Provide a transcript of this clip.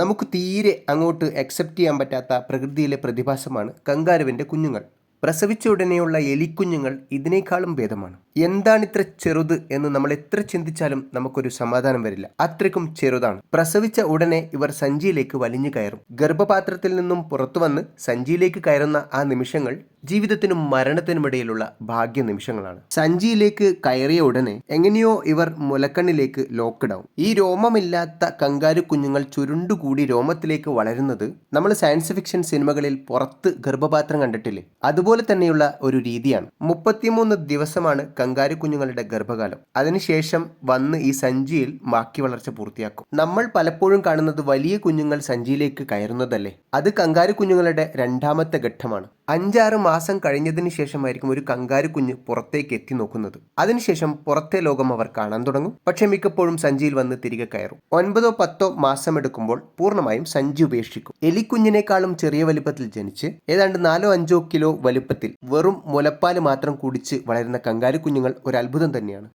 നമുക്ക് തീരെ അങ്ങോട്ട് അക്സെപ്റ്റ് ചെയ്യാൻ പറ്റാത്ത പ്രകൃതിയിലെ പ്രതിഭാസമാണ് കങ്കാരുവിൻ്റെ കുഞ്ഞുങ്ങൾ. പ്രസവിച്ച ഉടനെയുള്ള എലിക്കുഞ്ഞുങ്ങൾ ഇതിനേക്കാളും ഭേദമാണ്. എന്താണിത്ര ചെറുത് എന്ന് നമ്മൾ എത്ര ചിന്തിച്ചാലും നമുക്കൊരു സമാധാനം വരില്ല. അത്രയ്ക്കും ചെറുതാണ്. പ്രസവിച്ച ഉടനെ ഇവർ സഞ്ചിയിലേക്ക് വലിഞ്ഞു കയറും. ഗർഭപാത്രത്തിൽ നിന്നും പുറത്തു വന്ന് സഞ്ചിയിലേക്ക് കയറുന്ന ആ നിമിഷങ്ങൾ ജീവിതത്തിനും മരണത്തിനുമിടയിലുള്ള ഭാഗ്യ നിമിഷങ്ങളാണ്. സഞ്ചിയിലേക്ക് കയറിയ ഉടനെ എങ്ങനെയോ ഇവർ മുലക്കണ്ണിലേക്ക് ലോക്ക്ഡൌൺ. ഈ രോമമില്ലാത്ത കങ്കാരു കുഞ്ഞുങ്ങൾ ചുരുണ്ടുകൂടി രോമത്തിലേക്ക് വളരുന്നത് നമ്മൾ സയൻസ് ഫിക്ഷൻ സിനിമകളിൽ പുറത്ത് ഗർഭപാത്രം കണ്ടിട്ടില്ലേ, അതുപോലെ തന്നെയുള്ള ഒരു രീതിയാണ്. 33 ദിവസമാണ് കങ്കാരു കുഞ്ഞുങ്ങളുടെ ഗർഭകാലം. അതിനുശേഷം വന്ന് ഈ സഞ്ചിയിൽ ബാക്കി വളർച്ച പൂർത്തിയാക്കും. നമ്മൾ പലപ്പോഴും കാണുന്നത് വലിയ കുഞ്ഞുങ്ങൾ സഞ്ചിയിലേക്ക് കയറുന്നതല്ലേ, അത് കങ്കാരു കുഞ്ഞുങ്ങളുടെ രണ്ടാമത്തെ ഘട്ടമാണ്. 5-6 മാസം കഴിഞ്ഞതിന് ശേഷമായിരിക്കും ഒരു കങ്കാരു കുഞ്ഞ് പുറത്തേക്ക് എത്തി നോക്കുന്നത്. അതിനുശേഷം പുറത്തെ ലോകം അവർ കാണാൻ തുടങ്ങും. പക്ഷെ മിക്കപ്പോഴും സഞ്ചിയിൽ വന്ന് തിരികെ കയറും. 9-10 മാസം എടുക്കുമ്പോൾ പൂർണ്ണമായും സഞ്ചി ഉപേക്ഷിക്കും. എലിക്കുഞ്ഞിനേക്കാളും ചെറിയ വലുപ്പത്തിൽ ജനിച്ച് ഏതാണ്ട് 4-5 കിലോ വലുപ്പത്തിൽ വെറും മുലപ്പാല് മാത്രം കുടിച്ച് വളരുന്ന കങ്കാരു കുഞ്ഞുങ്ങൾ ഒരു അത്ഭുതം തന്നെയാണ്.